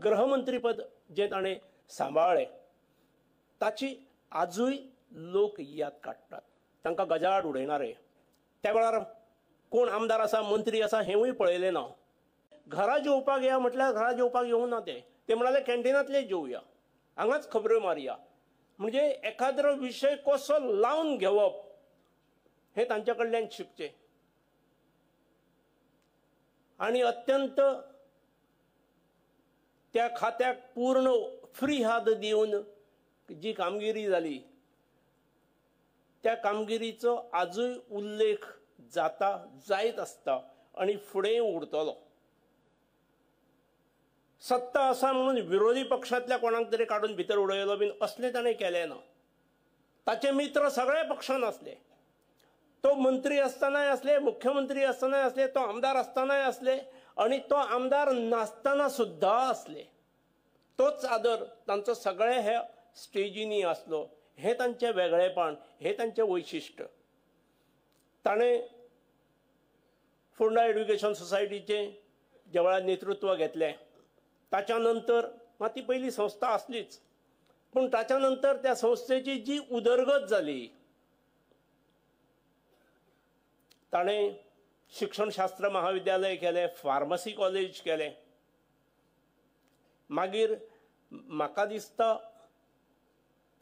गृहमंत्रीपद जे ताणें सांबाळ्ळें ताची आजूय लोक याद काडटात, तांकां गजाड उडयणारे. त्या वेळार कोण आमदार आसा, मंत्री आसा हेंवूय पळयलें ना. घरा जेवपाक या म्हटल्यार घरा जेवपाक येवं ना ते म्हणाले कॅन्टीनांतले जेवया, हांगाच खबऱ्यो मारया. म्हणजे एखादो विशय कसो लावन घेवप हे तांच्या कडल्यान शिकचें. आनी अत्यंत त्या खात्याक पूर्ण फ्री हात दिवन जी कामगिरी जाली त्या कामगिरीचो आजूय उल्लेख जाता, जायत आसता आनी फुडें उरतलो. सत्ता आसा म्हणून विरोधी पक्षांतल्या कोणाक तरी काडून भितर उडयलो बीन असलें ताणें केलें ना. ताचे मित्र सगळे पक्षांत आसले. तो मंत्री आसतनाय आसले, मुख्यमंत्री आसतनाय आसले, तो आमदार आसतनाय आसले आनी तो आमदार नासतना सुद्धा आसले. तोच आदर तांचो सगळे हे स्टेजींनी आसलो. हे तांचें वेगळेपण, हे तांचें वैशिश्ट. ताणें फोंडा एड्युकेशन सोसायटीचें ज्या वेळार नेतृत्व घेतलें ताच्या नंतर ती पयली संस्था आसलीच, पूण ताच्या नंतर त्या संस्थेची जी उदरगत जाली, ताणें शिक्षणशास्त्र महाविद्यालय केलें, फार्मसी कॉलेज केलें. मागीर म्हाका दिसता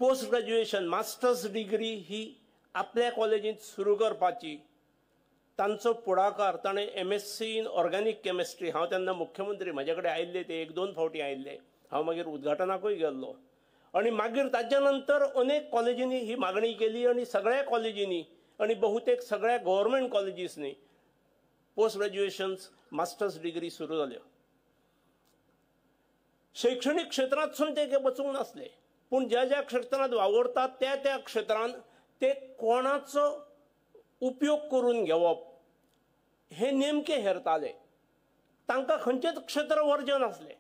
पोस्ट ग्रॅज्युएशन मास्टर्स डिग्री ही आपल्या कॉलेजींत सुरू करपाची तांचो पुढाकार ताणें MSc इन ऑर्गॅनिक केमिस्ट्री, हांव तेन्ना मुख्यमंत्री, म्हाजे कडेन आयिल्ले ते 1-2 फावटी आयिल्ले, हांव मागीर उद्घाटनाकूय गेल्लो. आनी मागीर ताच्या नंतर अनेक कॉलेजींनी ही मागणी केली आनी सगळ्या कॉलेजींनी आनी बहुतेक सगळ्या गव्हर्मेंट कॉलेजीसनी पोस्ट ग्रॅज्युएशन्स मास्टर्स डिग्री सुरू जाल्यो. शैक्षणीक क्षेत्रांतसून ते वचूंक नासले, पूण ज्या ज्या क्षेत्रांत वावरतात त्या त्या क्षेत्रांत ते कोणाचो उपयोग करून घेवप हे नेमके हेरताले. तांकां खंयचेच क्षेत्र वर्जन आसले,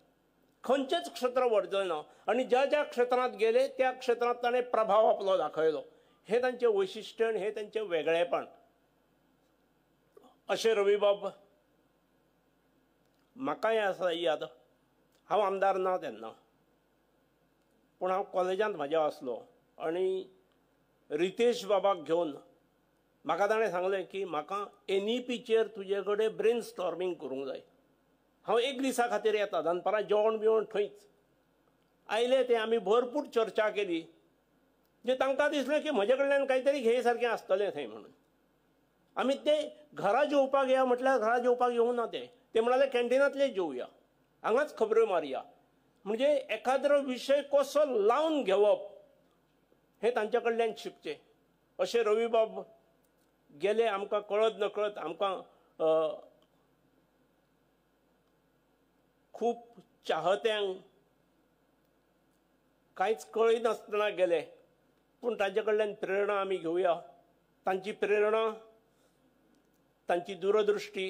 खंयचेच क्षेत्र वर्जन ना. आनी ज्या ज्या क्षेत्रांत गेले त्या क्षेत्रांत ताणें प्रभाव आपलो दाखयलो. हे तांचें वैशिश्ट्य आनी हे तांचें वेगळेपण. अशें रविबाब म्हाकाय आसा याद. हांव आमदार ना तेन्ना, पूण हांव कॉलेजांत म्हाज्या आसलो आनी रितेश बाबाक घेवन म्हाका ताणें सांगलें की म्हाका NEPचेर तुजे कडेन ब्रेन स्टॉर्मिंग करूंक जाय. हांव एक दिसा खातीर येता, दनपारां जेवण बिवण थंयच. आयले ते आमी भरपूर चर्चा केली. जे तांकां दिसलें की म्हजे कडल्यान कांय तरी घे सारकें आसतलें थंय म्हणून. आमी ते घरा जेवपाक या म्हटल्यार घरा जेवपाक येवं ना ते म्हणाले कॅन्टीनांतले जेवया, हांगाच खबऱ्यो मारया. म्हणजे एखादो विशय कसो लावन घेवप हे तांच्या कडल्यान शिकचें. अशें रविबाब गेले. आमकां कळत नकळत आमकां खूब चाहत्यांक कांयच कळय नासतना गेले, पूण ताजे कडल्यान प्रेरणा आमी घेवया. तांची प्रेरणा, तांची दूरदृश्टी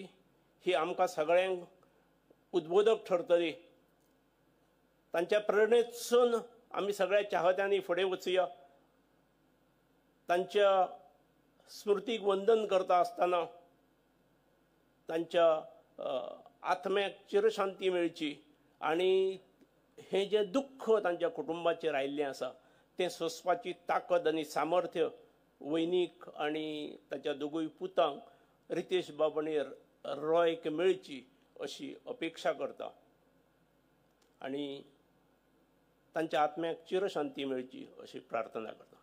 ही आमकां सगळ्यांक उद्बोधक ठरतली. तांच्या प्रेरणेतसून आमी सगळ्या चाहत्यांनी फुडें वचुया. तांच्या स्मृतीक वंदन करता आसतना तांच्या आत्म्याक चिरशांती मेळची आनी हे जे दुख्ख तांच्या कुटुंबाचेर आयिल्लें आसा तें सोंसपाची ताकद आनी सामर्थ्य वैनीक आनी ताच्या दोगूय पुतांक रितेश बाब आनी रॉयक मेळची अशी अपेक्षा करता आनी तांच्या आत्म्याक चिरशांती मेळची अशी प्रार्थना करता.